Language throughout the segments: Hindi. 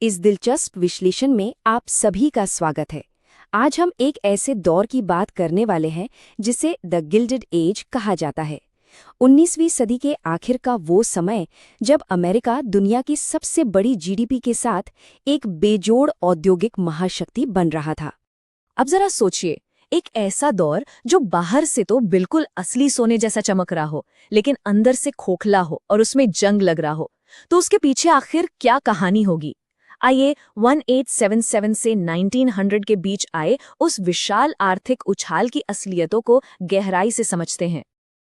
इस दिलचस्प विश्लेषण में आप सभी का स्वागत है। आज हम एक ऐसे दौर की बात करने वाले हैं जिसे द गिल्डेड एज कहा जाता है। 19वीं सदी के आखिर का वो समय जब अमेरिका दुनिया की सबसे बड़ी जीडीपी के साथ एक बेजोड़ औद्योगिक महाशक्ति बन रहा था। अब जरा सोचिए, एक ऐसा दौर जो बाहर से तो बिल्कुल असली सोने जैसा चमक रहा हो, लेकिन अंदर से खोखला हो और उसमें जंग लग रहा हो। तो उसके पीछे आखिर क्या कहानी होगी? आइए 1877 से 1900 के बीच आए उस विशाल आर्थिक उछाल की असलियतों को गहराई से समझते हैं।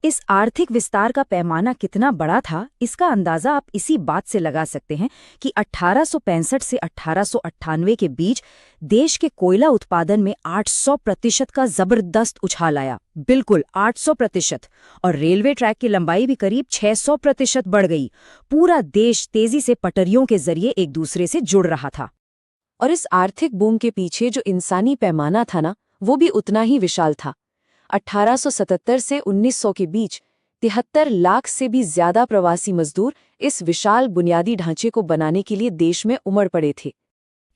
इस आर्थिक विस्तार का पैमाना कितना बड़ा था, इसका अंदाजा आप इसी बात से लगा सकते हैं कि 1865 से 1898 के बीच देश के कोयला उत्पादन में 800% का जबरदस्त उछाल आया। बिल्कुल 800%। और रेलवे ट्रैक की लंबाई भी करीब 600% बढ़ गई। पूरा देश तेजी से पटरियों के जरिए एक दूसरे से जुड़ रहा था। और इस आर्थिक बूम के पीछे जो इंसानी पैमाना था ना, वो भी उतना ही विशाल था। 1877 से 1900 के बीच 73 लाख से भी ज्यादा प्रवासी मजदूर इस विशाल बुनियादी ढांचे को बनाने के लिए देश में उमड़ पड़े थे।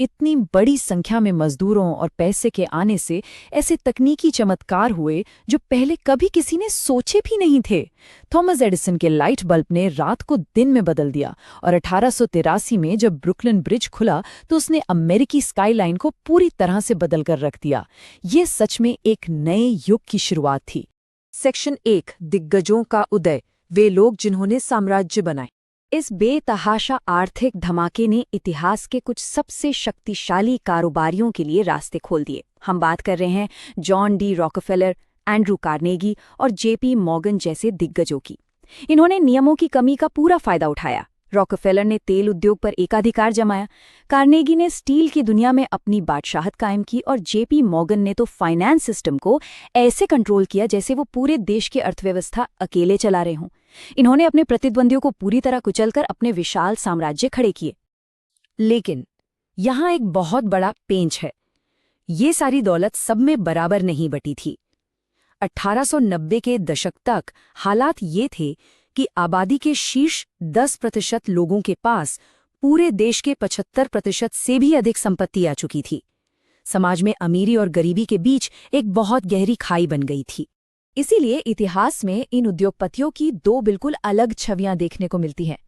इतनी बड़ी संख्या में मजदूरों और पैसे के आने से ऐसे तकनीकी चमत्कार हुए जो पहले कभी किसी ने सोचे भी नहीं थे। थॉमस एडिसन के लाइट बल्ब ने रात को दिन में बदल दिया और 1883 में जब ब्रुकलिन ब्रिज खुला तो उसने अमेरिकी स्काईलाइन को पूरी तरह से बदल कर रख दिया। ये सच में एक नए युग की शुरुआत थी। सेक्शन 1, दिग्गजों का उदय, वे लोग जिन्होंने साम्राज्य बनाए। इस बेतहाशा आर्थिक धमाके ने इतिहास के कुछ सबसे शक्तिशाली कारोबारियों के लिए रास्ते खोल दिए। हम बात कर रहे हैं John D Rockefeller, Andrew Carnegie और जेपी मॉर्गन जैसे दिग्गजों की। इन्होंने नियमों की कमी का पूरा फायदा उठाया। रॉकफेलर ने तेल उद्योग पर एकाधिकार जमाया, कार्नेगी ने स्टील की दुनिया में अपनी बादशाहत कायम की और जेपी मॉर्गन ने तो फाइनेंस सिस्टम को ऐसे कंट्रोल किया जैसे वो पूरे देश की अर्थव्यवस्था अकेले चला रहे हों। इन्होंने अपने प्रतिद्वंदियों को पूरी तरह कुचलकर अपने विशाल साम्राज्य खड़े किए। लेकिन यहाँ एक बहुत बड़ा पेंच है। ये सारी दौलत सब में बराबर नहीं बटी थी। 1890 के दशक तक हालात ये थे कि आबादी के शीर्ष 10% लोगों के पास पूरे देश के 75% से भी अधिक संपत्ति आ चुकी थी। समाज में अमीरी और गरीबी के बीच एक बहुत गहरी खाई बन गई थी। इसीलिए इतिहास में इन उद्योगपतियों की दो बिल्कुल अलग छवियां देखने को मिलती हैं।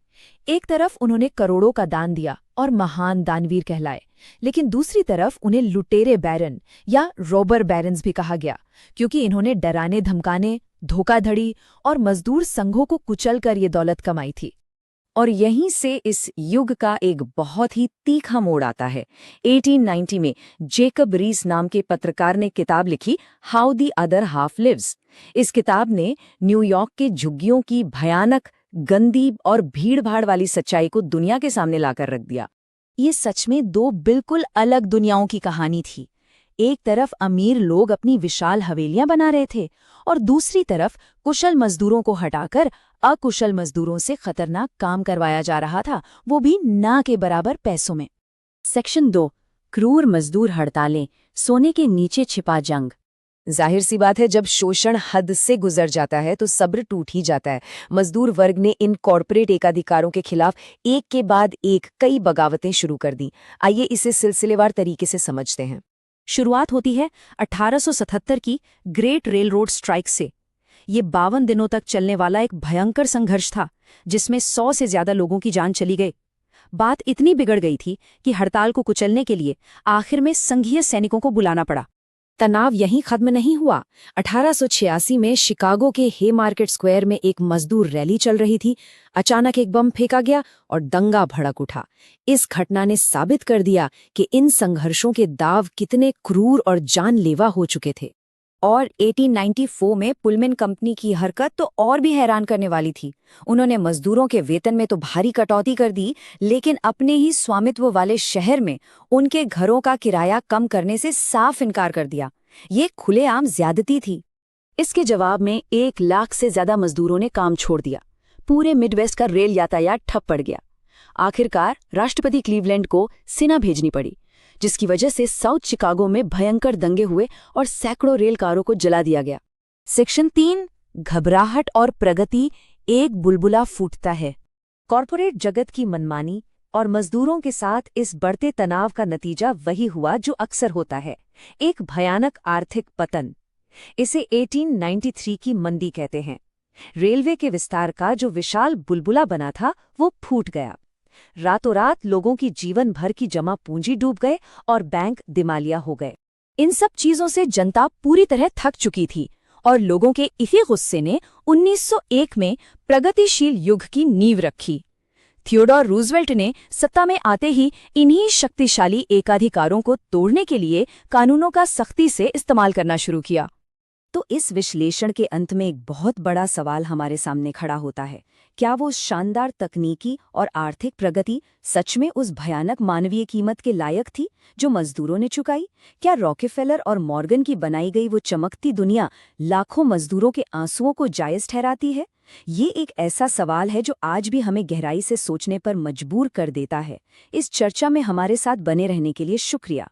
एक तरफ उन्होंने करोड़ों का दान दिया और महान दानवीर कहलाए, लेकिन दूसरी तरफ उन्हें लुटेरे बैरन या रॉबर बैरन्स भी कहा गया, क्योंकि इन्होंने डराने धमकाने, धोखाधड़ी और मजदूर संघों को कुचलकर ये दौलत कमाई थी। और यहीं से इस युग का एक बहुत ही तीखा मोड़ आता है। 1890 में जेकब रीस नाम के पत्रकार ने किताब लिखी, how the other half lives. इस किताब ने न्यूयॉर्क के झुग्गियों की भयानक, गंदी और भीड़-भाड़ वाली सच्चाई को दुनिया के सामने लाकर रख दिया। ये सच में दो बिल्कुल अलग दुनियाओं की कहानी थी। एक तरफ अमीर लोग अपनी विशाल हवेलियां बना रहे थे और दूसरी तरफ कुशल मजदूरों को हटाकर अकुशल मजदूरों से खतरनाक काम करवाया जा रहा था, वो भी ना के बराबर पैसों में। सेक्शन 2, क्रूर मजदूर हड़तालें, सोने के नीचे छिपा जंग। जाहिर सी बात है, जब शोषण हद से गुजर जाता है तो सब्र टूट ही जाता है। मजदूर वर्ग ने इन कॉर्पोरेट एकाधिकारों के खिलाफ एक के बाद एक कई बगावतें शुरू कर दी। आइए इसे सिलसिलेवार तरीके से समझते हैं। शुरुआत होती है 1877 की ग्रेट रेलरोड स्ट्राइक से। ये 52 दिनों तक चलने वाला एक भयंकर संघर्ष था, जिसमें 100 से ज्यादा लोगों की जान चली गई। बात इतनी बिगड़ गई थी कि हड़ताल को कुचलने के लिए आखिर में संघीय सैनिकों को बुलाना पड़ा। तनाव यहीं खत्म नहीं हुआ। 1886 में शिकागो के हे मार्केट स्क्वायर में एक मजदूर रैली चल रही थी। अचानक एक बम फेंका गया और दंगा भड़क उठा। इस घटना ने साबित कर दिया कि इन संघर्षों के दाव कितने क्रूर और जानलेवा हो चुके थे। और 1894 में पुलमैन कंपनी की हरकत तो और भी हैरान करने वाली थी। उन्होंने मजदूरों के वेतन में तो भारी कटौती कर दी, लेकिन अपने ही स्वामित्व वाले शहर में उनके घरों का किराया कम करने से साफ इनकार कर दिया। ये खुलेआम ज्यादती थी। इसके जवाब में 1 लाख से ज्यादा मजदूरों ने काम छोड़ दिया। पूरे मिडवेस्ट का रेल यातायात ठप पड़ गया। आखिरकार राष्ट्रपति क्लीवलैंड को सेना भेजनी पड़ी, जिसकी वजह से साउथ शिकागो में भयंकर दंगे हुए और सैकड़ों रेलकारों को जला दिया गया। सेक्शन 3, घबराहट और प्रगति, एक बुलबुला फूटता है। कॉर्पोरेट जगत की मनमानी, और मजदूरों के साथ इस बढ़ते तनाव का नतीजा वही हुआ जो अक्सर होता है, एक भयानक आर्थिक पतन। इसे 1893 की मंदी कहते हैं। रेलवे के विस्तार का जो विशाल बुलबुला बना था वो फूट गया। रातों रात लोगों की जीवन भर की जमा पूंजी डूब गए और बैंक दिवालिया हो गए। इन सब चीजों से जनता पूरी तरह थक चुकी थी और लोगों के इसी गुस्से ने 1901 में प्रगतिशील युग की नींव रखी। थियोडोर रूजवेल्ट ने सत्ता में आते ही इन्हीं शक्तिशाली एकाधिकारों को तोड़ने के लिए कानूनों का सख्ती से इस्तेमाल करना शुरू किया। तो इस विश्लेषण के अंत में एक बहुत बड़ा सवाल हमारे सामने खड़ा होता है, क्या वो शानदार तकनीकी और आर्थिक प्रगति सच में उस भयानक मानवीय कीमत के लायक थी जो मजदूरों ने चुकाई? क्या रॉकेफेलर और मॉर्गन की बनाई गई वो चमकती दुनिया लाखों मजदूरों के आंसुओं को जायज ठहराती है? ये एक ऐसा सवाल है जो आज भी हमें गहराई से सोचने पर मजबूर कर देता है। इस चर्चा में हमारे साथ बने रहने के लिए शुक्रिया।